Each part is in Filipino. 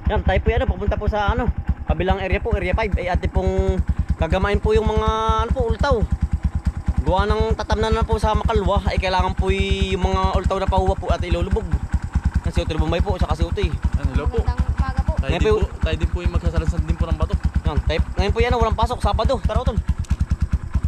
Yan, tayo po yan, papunta po sa ano, kabilang area po, area 5. Ay ate pong gagamain po yung mga ano po, ultaw. Gawa ng tatamnan na po sa makalwa, ay kailangan po yung mga ultaw na pahuwa po at ilulubog. Yan si Utoy Bombay po, saka si Utoy. Hello po. Magandang umaga po. Tayo din po yung magsasalansan din po ng bato. Yan, tayo, ngayon po yan, walang pasok, Sabado. Tara Utol.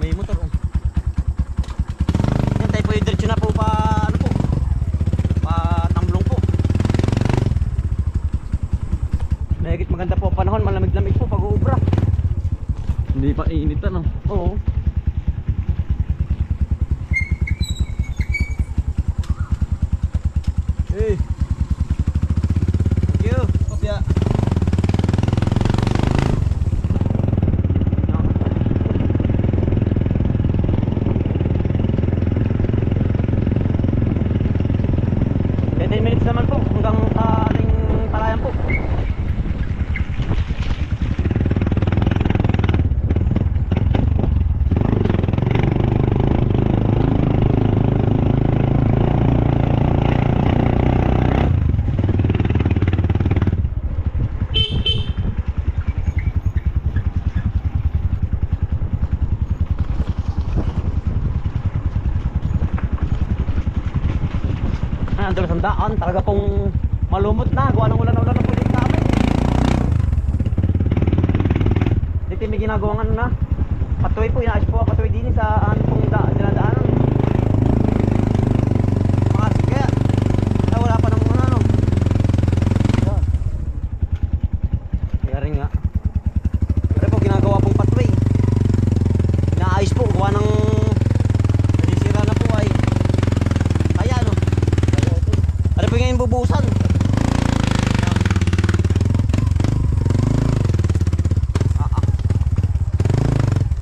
May motor oh. Yan, tayo po yung diretso na po pa, ano po, pa Tamblong po. Mahigit maganda po ang panahon, malamig-lamig po pag-uubra. Hindi pa iinitan, no? Oo. Hey. Thank you. Kopya. Okay, 10 minutes naman po hanggang ating palayan po. Ang sa daan, talaga pong malumot na. Gawa ng ulan na po dito namin. Dito may ginagawang ano na patuloy po, inaayos po patuloy din sa ano pong dinadaanan. Makasig kaya wala pa ng ano. Kaya rin nga pero po ginagawa pong patuloy, inaayos po gawa ng nasisira na po ay kaya ano. Ano po yung bubusan?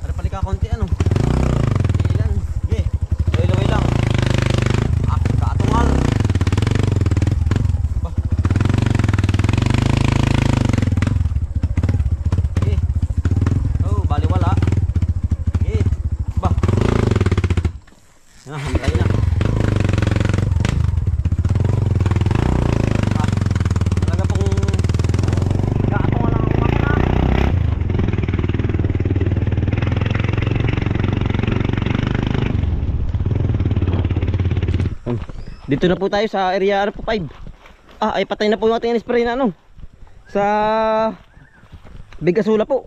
Ano pali ka konti ano? Ilan? Sige, laway lang. Kaatungal. Sige. Oh, baliwala. Sige. Bah. Hantay na. Dito na po tayo sa area ano po 5. Ay patay na po yung ating spray na ano sa Bigasula po.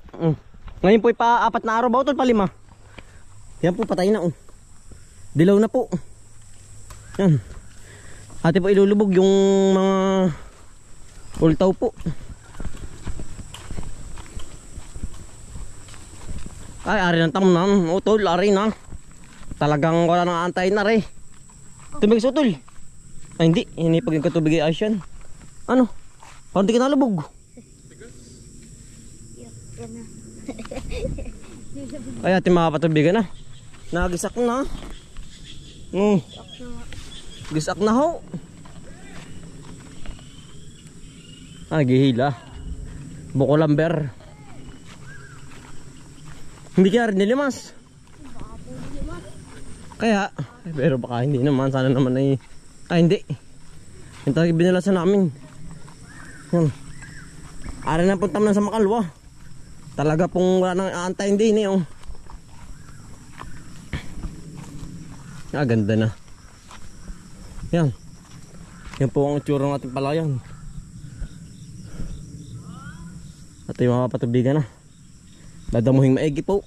Ngayon po pa-4 na araw ba Utol, pa-5. Yan po patay na dilaw na po. Yan. Ate po ilulubog yung mga ultaw po. Ay ari ng tamnan Utol, ari na. Talagang wala nang aantayin na re. Tubig sa Utol. Ay hindi, hindi pag katubig ay ayos yan. Ano? Parang di ka nalubog. Yan na. Ay ating mga patubigan na. Nagisak na. Gisak na ho. Gihila. Buko lamber. Hindi kaya rin nilimas. Kaya, pero baka hindi naman. Sana naman ay hindi. Yung talagang binalasan namin. Yan. Ari na puntam na sa makalwa. Talaga pong wala nang aantayin din oh. Ganda na. Yan. Yan po ang itsura ng ating palayan. At yung mga patubigan na. Dadamuhin maigi po.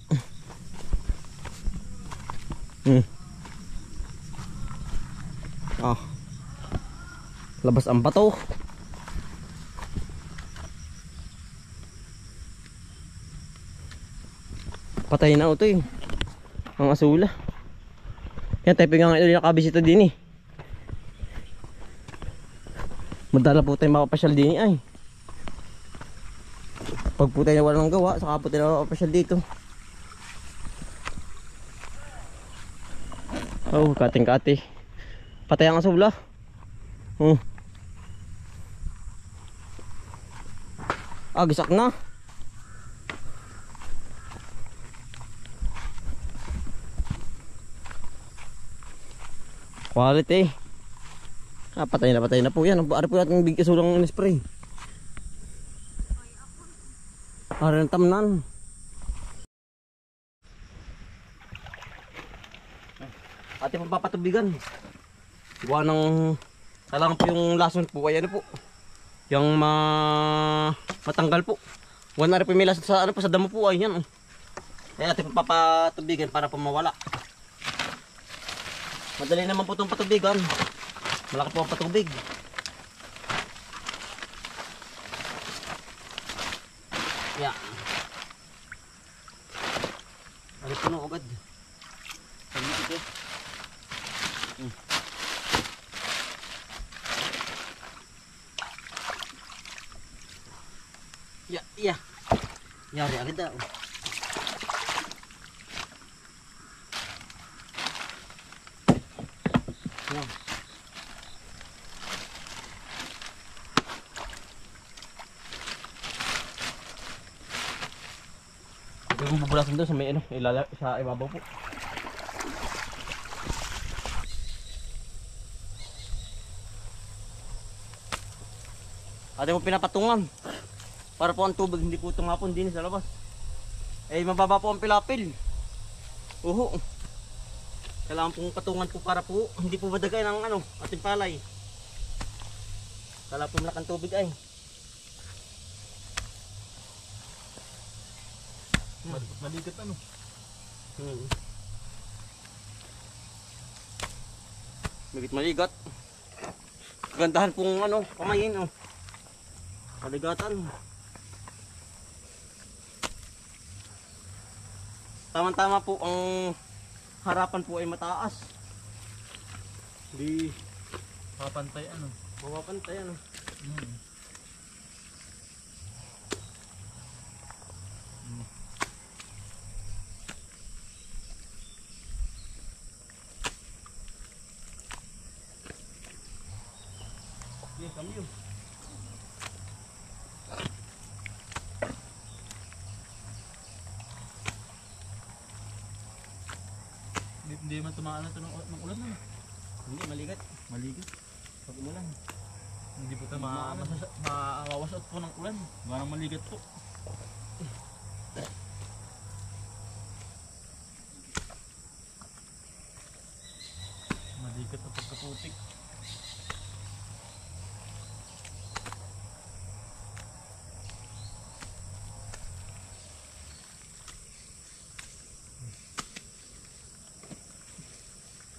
Labas ang bato. Patay na ito eh. Ang asula. Yan, tayo nga ngayon nakabisita din eh. Madala po tayo makapasyal din eh ay. Pag po tayo walang gawa, saka po tayo makapasyal dito. Oh, kating-kati. Patay ang asula. Gisak na. Quality. Patay na po yan. Ano po natin bigkasulang in-spray. Para ng tamnan. Ate pong papatubigan. Gawa ng kailangan po yung lason po ay ano po. Yung matanggal po. Wala na rin po may lason sa ano po sa damo po ay yan. Kaya ate pong papatubigan para po mawala. Madali naman po itong patubigan. Malaki po ang patubig. Yan. Ano po na agad. Sabi ito. Ya. Yari agad daw. Yan. Yung bubulasan doon sa may ano, sa ibabaw po. Ate mo pinapatungan. Para po ang tubig hindi po tumapon din sa labas. Eh mababa po ang pilapil. Oho. Kailangan pong patungan po para po hindi po madagay ng ano, ating palay. Kailangan po malakang tubig ay. Maligat ano? Maligat maligat. Kagandahan pong ano, kamayin oh. Kaligatan. Tama-tama po ang harapan po ay mataas. Di Papantay ano? mapapantay ano. Yes, kami yun. Hindi man tumaan na ito ng ulan na. Hindi, maligat. Maligat. Pag umulan. Hindi po tayo mawawasot po ng ulan. Gawa ng maligat po. Maligat na pagkaputik.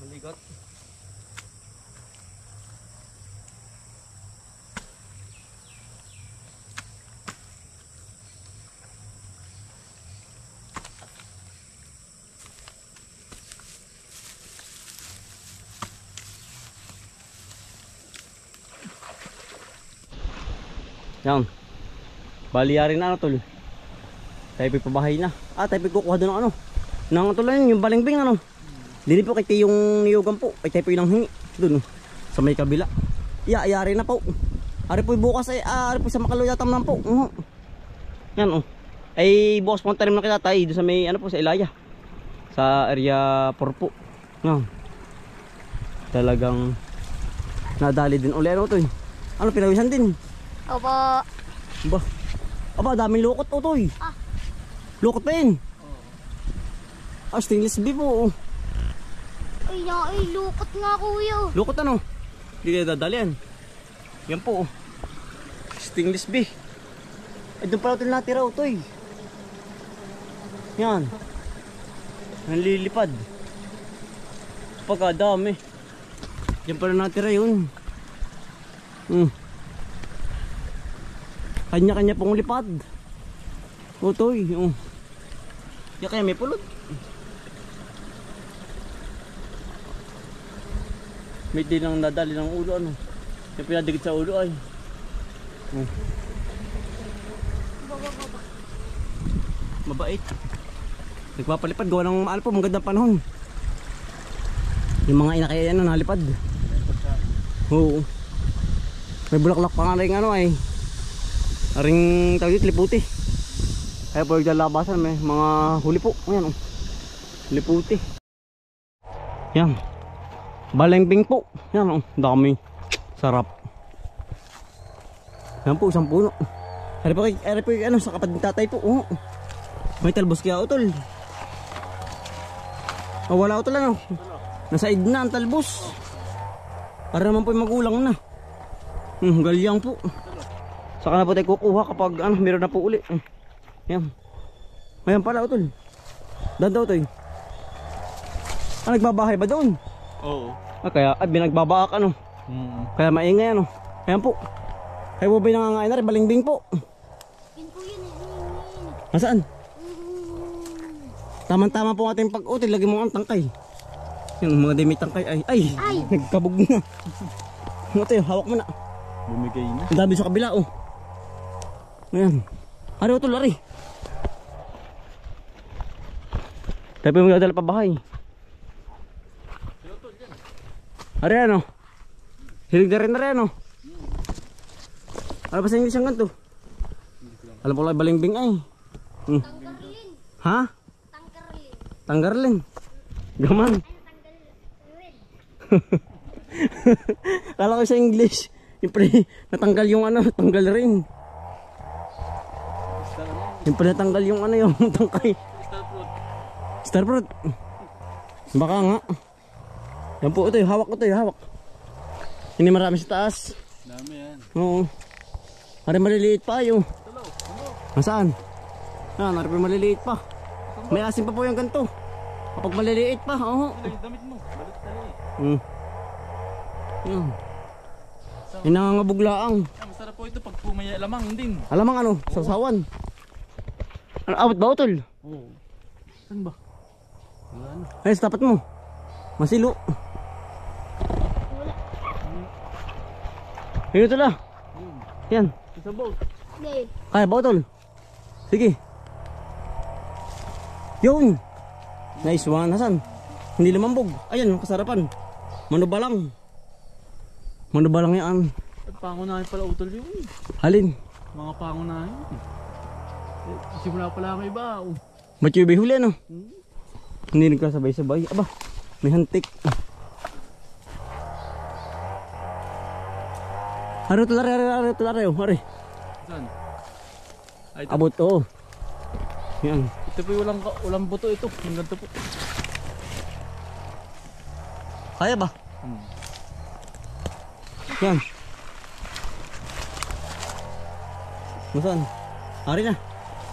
Maligat. Yan. Baliyarin na ano tol. Tayo pabahay na. Tayo kukuha doon ng ano. Nang tuloy yung balingbing ano. Dili po kay yung niyugan po. Ay tayo po yung hingi. Doon sa may kabila. Ayari na po. Ari po bukas ay ari po sa Makaluya tamnan po. Yan oh. Ay bukas po tanim na kita tayo doon sa may ano po sa Ilaya. Sa area 4 po. Yan. Talagang nadali din uli ano to. Ano pinawisan din. Opo. Ba. Aba, daming lukot utoy. Lukot pa yun. Stainless beef po. Ay, lukot nga kuya. Lukot ano? Hindi kayo dadalian. Yan po. Stainless beef. Ay, doon pala ito natira utoy. Yan. Nanlilipad. Pagkadami. Yan pala natira yun. Kanya-kanya pong lipad. Utoy. Yan kaya may pulot. May din ang nadali ng ulo ano. Yung pinadikit sa ulo ay. Mabait. Nagpapalipad gawa ng maal po, magandang panahon. Yung mga inakaya ano nalipad. Oo. May bulaklak pa nga rin ano ay. Aring tawag dito, liputi. Kaya po naglalabasan may mga huli po. Ayan oh. Liputi. Yan. Balengbing po. Yan oh. Dami. Sarap. Yan po, isang puno. Ari po ano, sa kapatid ng tatay po. Oh. May talbos kaya utol. Oh, wala utol ano. Nasa id na ang talbos. Para naman po yung magulang na. Galyang po. Saka na po tayo kukuha kapag ano, meron na po uli. Yan. Ayan pala utol. Doon daw tayo. Ah, nagbabahay ba doon? Oo. Ah, kaya binagbabaak ano. Kaya maingay ano. Ayan po. Ay bubay nangangain na rin, balingbing po. Yun po yun eh. Nasaan? Tama-tama po ating pag-util, lagi mo ang tangkay. Yung mga demi tangkay ay nagkabog na. Ano tayo, hawak mo na. Bumigay na. Ang dami sa kabila oh. Ayan. Ari utol, ari. Tayo po yung magdadala pa bahay. Ari ano? Hilig na rin ano? Ano ba sa English ang ganito? Alam ko lang balingbing ay. Tanggarlin. Ha? Tanggarlin. Tanggarlin. Gaman. Tanggarlin. Kala ko sa English. Yung pre, natanggal yung ano, tanggal rin. Yung pre, natanggal yung ano yung tangkay. Star fruit. Baka nga. Yan po ito, hawak ko ito, hawak. Hindi marami sa taas. Dami yan. Oo. Hari maliliit pa yung. Nasaan? Ah, nari maliliit pa. May asin pa po yung ganito. Kapag maliliit pa, oo. Ay, damit mo. Balat tali. Yan. Inangangabuglaang. Masarap po ito pag pumaya lamang din. Alamang ano, sawsawan. Ano, abot ba utol? Oo. Saan ba? Wala na. Ay, sa tapat mo. Masilo. Ayun utol ah. Yan. Sa boat. Ngayon. Kaya ba utol? Sige. Yun. Nice one. Nasaan? Hindi lumambog. Ayan, kasarapan. Manubalang. Manubalang yan. At pangunahin pala utol yun. Halin. Mga pangunahin. Simula pala may iba. Ba't yung bihuli ano? Hindi nagkasabay-sabay. Aba, may hantik. Ano tulare, ano tulare, hari. Saan? Ay, ito. Abot to. Yan. Ito po yung walang buto ito. Yung ganito po. Kaya ba? Yan. Nasaan? Hari na.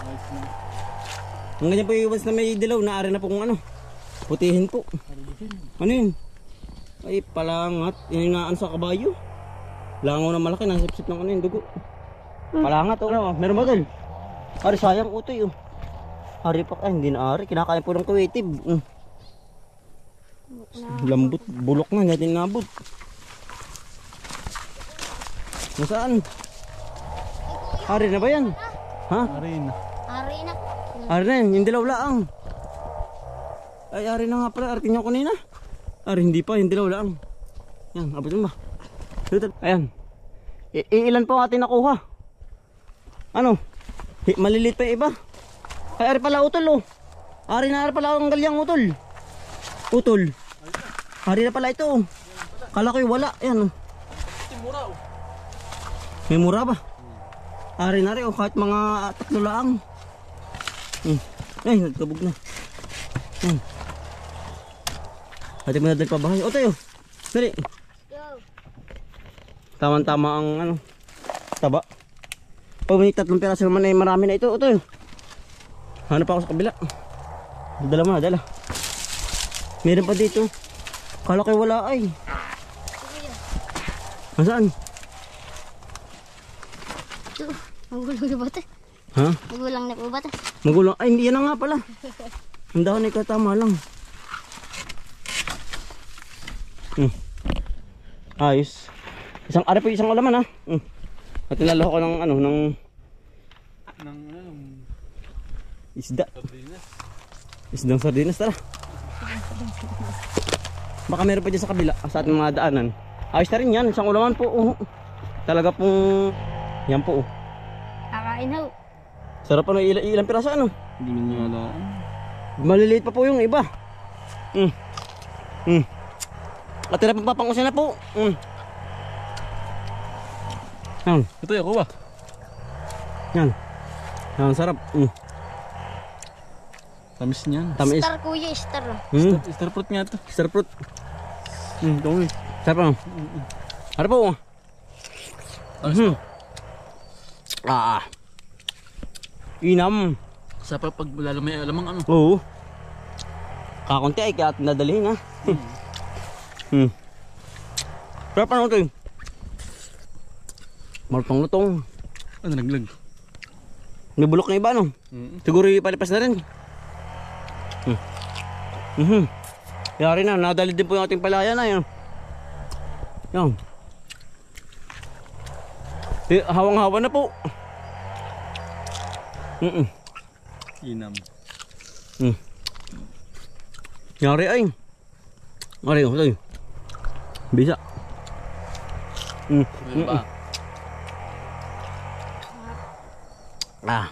Nice na. Ang ganyan po yung once na may dilaw, naari na po kung ano. Putihin po. Ano yun? Ay, palangat. Iningaan sa kabayo. Langaw na malaki, nasipsip ng ano yung dugo. Palangat o. Ano, meron ba doon? Hari, sayang utoy oh. Hari pa, ay hindi na hari. Kinakain po ng kuwetib. Lambot, bulok na, hindi natin nabot. Nasaan? Hari na ba yan? Ha? Arin. Ari na. Ari na yan, yung dilaw laang. Ay, ari na nga pala, arkin nyo kanina. Ari, hindi pa, yung dilaw laang. Yan, abutin ba? Ayan. Ilan po ang ating nakuha? Ano? Maliliit pa yung iba. Ay, ari pala utol oh. Ari na pala ang galyang utol. Utol. Ari na pala ito oh. Kala ko yung wala. Ayan oh. Mura oh. May mura ba? Ari na rin oh, kahit mga 3 laang. Ay, nagkabog na. Ate mo nadal pa bahay. O tayo. Dali. Yo. Tama-tama ang ano, taba. Pag may 3 piraso naman ay marami na ito. O tayo. Hanap pa ako sa kabila. Dala mo na, dala. Meron pa dito. Kala kayo wala ay. Nasaan? Magulang na ba ito? Ha? Magulang na po ba ito? Magulang. Ay, hindi yan na nga pala. Ang dahon ay katama lang. Ayos. Ari po isang alaman ha. At nilalo ko ng ano, ng isda. Sardinas. Isdang sardinas, tara. Baka meron pa dyan sa kabila, sa ating mga daanan. Ayos na rin yan, isang ulaman po. Talaga pong, yan po. Kakain ho. Sarap ano, ilang piraso ano? Hindi mo niya alam. Maliliit pa po yung iba. At tira pa pangusin na po. Ito yung kuha. Yan. Ang sarap. Tamis niyan. Tamis. Star kuya, star. Star fruit nga to. Star fruit. Ito nga. Sarap ano? Ano po? Tamis po. Inam. Sa pag lalo may alamang ano. Oo. Kakunti ay kaya nadalhin ha. Sarap ano ito eh. Malutong-lutong. Ano naglag? Nabulok na iba no? Siguro ipalipas na rin. Yari na, nadali din po yung ating palaya na yan. Yan. Hawang-hawa na po. Inam. Yari ay. Yari ito yun. Bisa. Ba?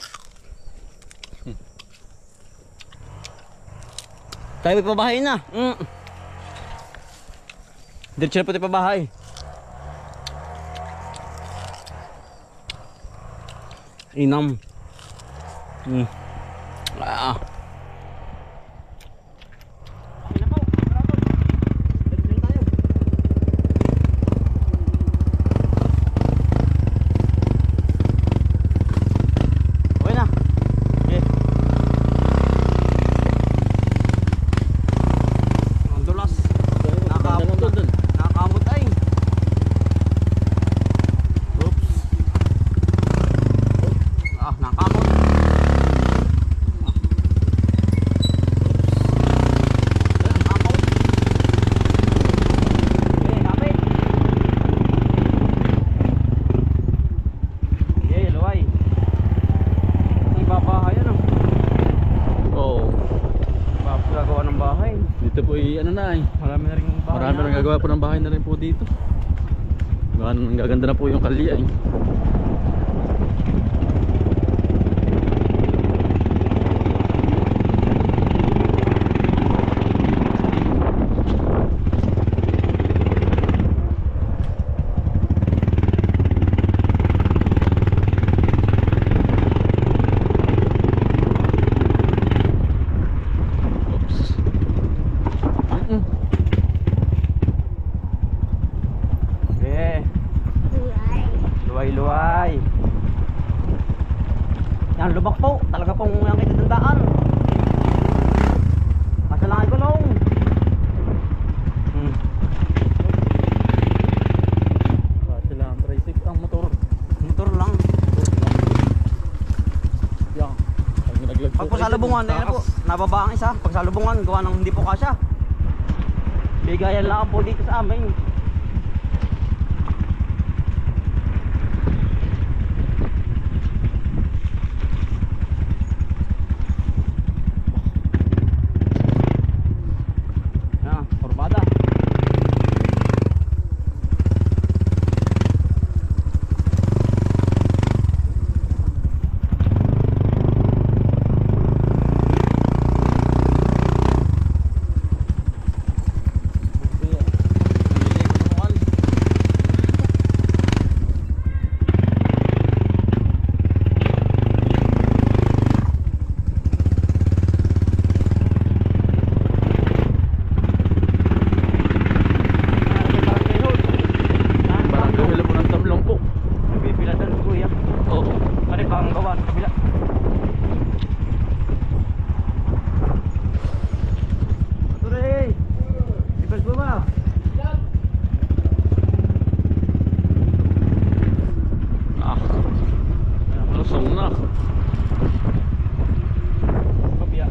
Tayo may pabahay na. Diretso na po tayo pabahay. Inam. Dito po ano na Marami na rin bahay. Marami na gagawa po ng bahay na rin po dito. Gaganda na po yung kalye ay. Luway. Yan, lubak po. Talaga pong yung kitandaan. Asa lang ay gulong. Kasi lang, tricycle ang motor. Motor lang. Yan. Pag po sa lubungan, ayun po, nababa ang isa. Pag sa lubungan, gawa ng hindi po kasya. Bigayan lang po dito sa amin.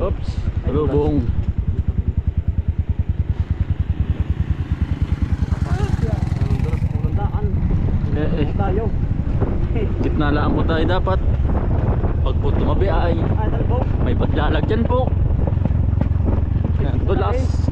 Oops, lubong. Tayo. Gitna lang po tayo dapat. Pag po tumabi ay may paglalag dyan po. Yan, tulas.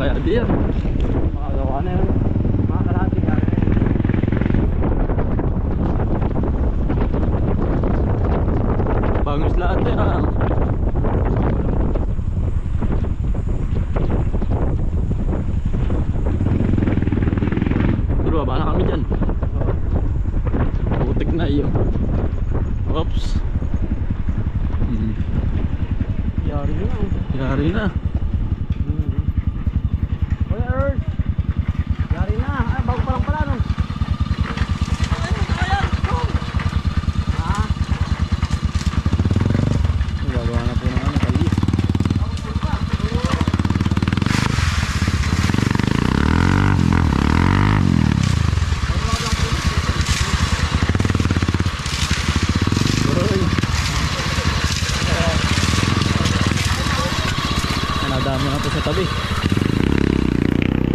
kaya di yan. Makagawa na yun. Mga kalahati gari na yun. Bangos lahat yan ah. Pero baba na kami dyan. Putik na iyo. Oops. Yari na. Yari na. Kuya Earth. Yari na. Ay, bago pa lang pala no. Gagawa na po ng ano, kalis. Nadama na po sa tabi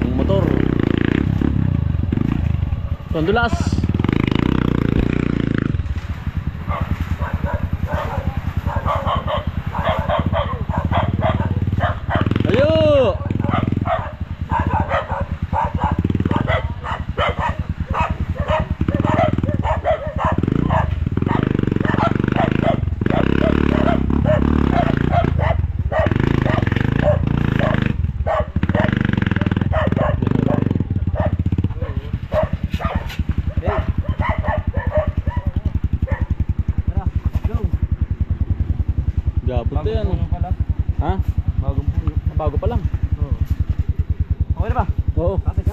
ang motor. Pandulas. Ayo. Gabot na yan. Ha? Bagong puno. Bago pa lang. Okay na ba? Oo. Kapit.